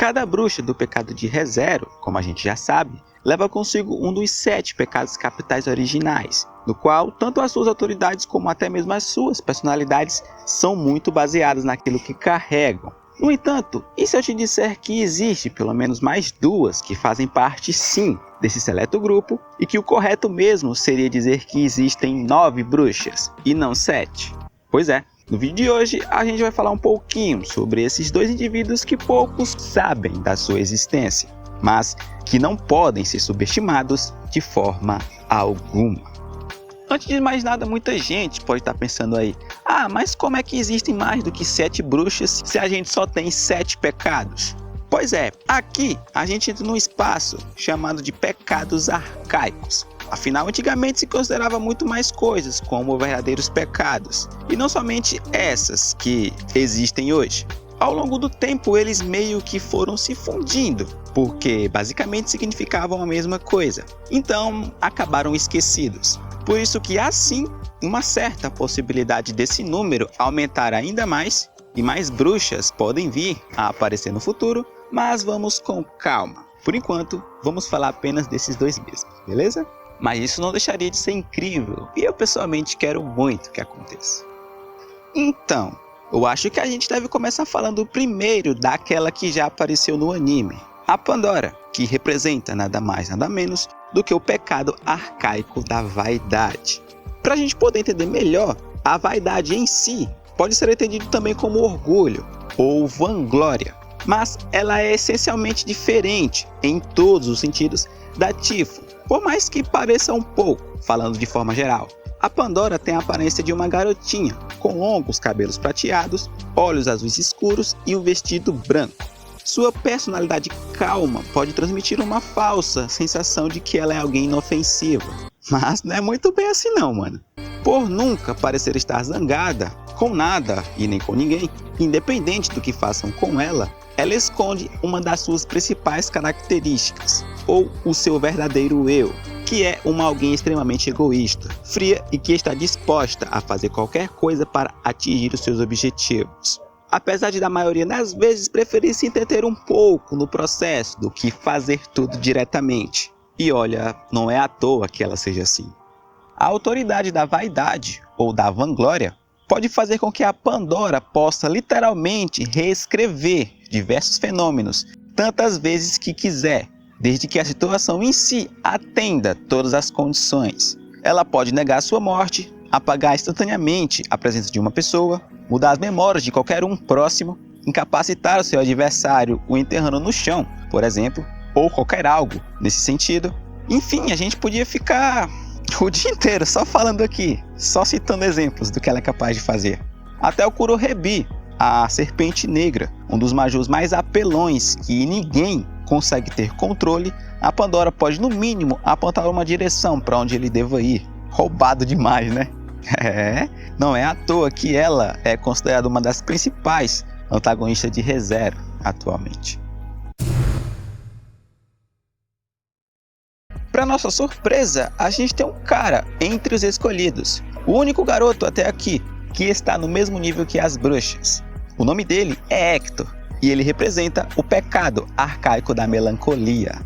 Cada bruxa do pecado de ReZero, como a gente já sabe, leva consigo um dos 7 pecados capitais originais, no qual tanto as suas autoridades como até mesmo as suas personalidades são muito baseadas naquilo que carregam. No entanto, e se eu te disser que existe pelo menos mais 2 que fazem parte sim desse seleto grupo, e que o correto mesmo seria dizer que existem 9 bruxas e não 7? Pois é, no vídeo de hoje a gente vai falar um pouquinho sobre esses 2 indivíduos que poucos sabem da sua existência, mas que não podem ser subestimados de forma alguma. Antes de mais nada, muita gente pode estar pensando aí: ah, mas como é que existem mais do que 7 bruxas se a gente só tem 7 pecados? Pois é, aqui a gente entra num espaço chamado de pecados arcaicos. Afinal, antigamente se considerava muito mais coisas como verdadeiros pecados, e não somente essas que existem hoje. Ao longo do tempo, eles meio que foram se fundindo, porque basicamente significavam a mesma coisa. Então, acabaram esquecidos. Por isso que há sim uma certa possibilidade desse número aumentar ainda mais, e mais bruxas podem vir a aparecer no futuro, mas vamos com calma. Por enquanto, vamos falar apenas desses 2 mesmos, beleza? Mas isso não deixaria de ser incrível, e eu pessoalmente quero muito que aconteça. Então, eu acho que a gente deve começar falando primeiro daquela que já apareceu no anime, a Pandora, que representa nada mais nada menos do que o pecado arcaico da vaidade. Para a gente poder entender melhor, a vaidade em si pode ser entendido também como orgulho ou vanglória, mas ela é essencialmente diferente em todos os sentidos da Tifo, por mais que pareça um pouco, falando de forma geral. A Pandora tem a aparência de uma garotinha, com longos cabelos prateados, olhos azuis escuros e um vestido branco. Sua personalidade calma pode transmitir uma falsa sensação de que ela é alguém inofensiva. Mas não é muito bem assim não, mano. Por nunca parecer estar zangada com nada e nem com ninguém, independente do que façam com ela, ela esconde uma das suas principais características, ou o seu verdadeiro eu, que é uma alguém extremamente egoísta, fria e que está disposta a fazer qualquer coisa para atingir os seus objetivos. Apesar de, na maioria das vezes, preferir se entreter um pouco no processo do que fazer tudo diretamente. E olha, não é à toa que ela seja assim. A autoridade da vaidade, ou da vanglória, pode fazer com que a Pandora possa literalmente reescrever diversos fenômenos tantas vezes que quiser, desde que a situação em si atenda todas as condições. Ela pode negar sua morte, apagar instantaneamente a presença de uma pessoa, mudar as memórias de qualquer um próximo, incapacitar o seu adversário o enterrando no chão, por exemplo, ou qualquer algo nesse sentido. Enfim, a gente podia ficar o dia inteiro só falando aqui, só citando exemplos do que ela é capaz de fazer. Até o Kurohebi, a serpente negra, um dos majus mais apelões que ninguém consegue ter controle, a Pandora pode no mínimo apontar uma direção para onde ele deva ir. Roubado demais, né? Não é à toa que ela é considerada uma das principais antagonistas de ReZero atualmente. Para nossa surpresa, a gente tem um cara entre os escolhidos, o único garoto até aqui que está no mesmo nível que as bruxas. O nome dele é Hector, e ele representa o pecado arcaico da melancolia.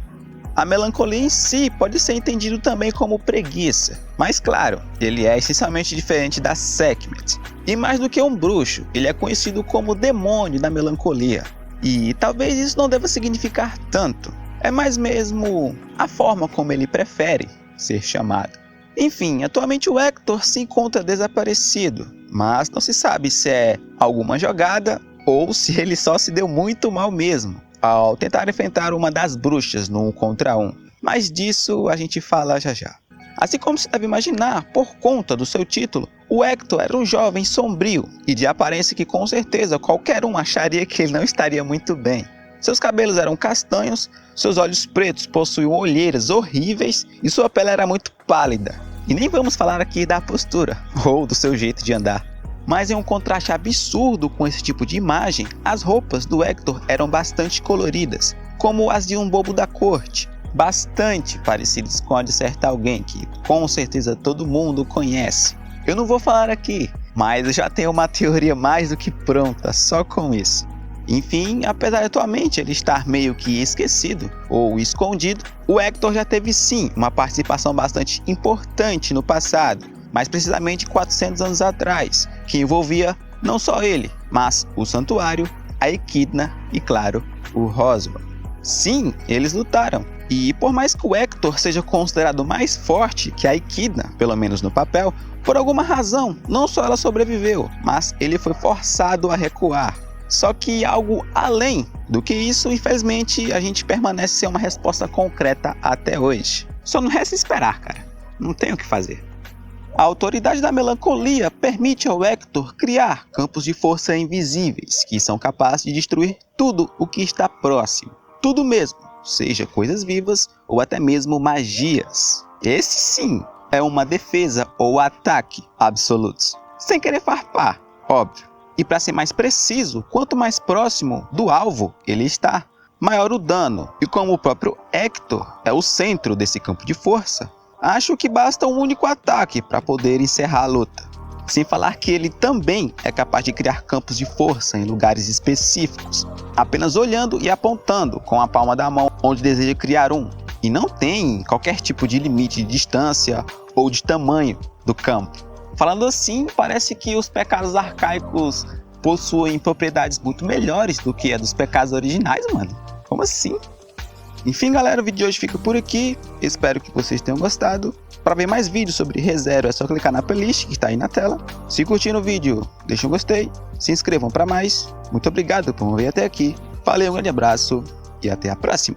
A melancolia em si pode ser entendido também como preguiça, mas claro, ele é essencialmente diferente da Sekhmet. E mais do que um bruxo, ele é conhecido como o demônio da melancolia. E talvez isso não deva significar tanto, é mais mesmo a forma como ele prefere ser chamado. Enfim, atualmente o Hector se encontra desaparecido, mas não se sabe se é alguma jogada ou se ele só se deu muito mal mesmo ao tentar enfrentar uma das bruxas no 1 contra 1. Mas disso a gente fala já já. Assim como se deve imaginar, por conta do seu título, o Hector era um jovem sombrio e de aparência que com certeza qualquer um acharia que ele não estaria muito bem. Seus cabelos eram castanhos, seus olhos pretos possuíam olheiras horríveis e sua pele era muito pálida. E nem vamos falar aqui da postura ou do seu jeito de andar. Mas em um contraste absurdo com esse tipo de imagem, as roupas do Hector eram bastante coloridas, como as de um bobo da corte, bastante parecidas com a de certo alguém que com certeza todo mundo conhece. Eu não vou falar aqui, mas eu já tenho uma teoria mais do que pronta só com isso. Enfim, apesar de atualmente ele estar meio que esquecido ou escondido, o Hector já teve sim uma participação bastante importante no passado, mais precisamente 400 anos atrás, que envolvia não só ele, mas o Santuário, a Equidna e, claro, o Roswell. Sim, eles lutaram, e por mais que o Hector seja considerado mais forte que a Equidna, pelo menos no papel, por alguma razão, não só ela sobreviveu, mas ele foi forçado a recuar. Só que algo além do que isso, infelizmente, a gente permanece sem uma resposta concreta até hoje. Só não resta esperar, cara. Não tem o que fazer. A autoridade da melancolia permite ao Hector criar campos de força invisíveis, que são capazes de destruir tudo o que está próximo. Tudo mesmo, seja coisas vivas ou até mesmo magias. Esse sim é uma defesa ou ataque absolutos, sem querer farpar, óbvio. E para ser mais preciso, quanto mais próximo do alvo ele está, maior o dano. E como o próprio Hector é o centro desse campo de força, acho que basta um único ataque para poder encerrar a luta. Sem falar que ele também é capaz de criar campos de força em lugares específicos, apenas olhando e apontando com a palma da mão onde deseja criar um. E não tem qualquer tipo de limite de distância ou de tamanho do campo. Falando assim, parece que os pecados arcaicos possuem propriedades muito melhores do que a dos pecados originais, mano. Como assim? Enfim, galera, o vídeo de hoje fica por aqui. Espero que vocês tenham gostado. Para ver mais vídeos sobre ReZero é só clicar na playlist que está aí na tela. Se curtiram o vídeo, deixem um gostei, se inscrevam para mais. Muito obrigado por me ver até aqui. Valeu, um grande abraço e até a próxima.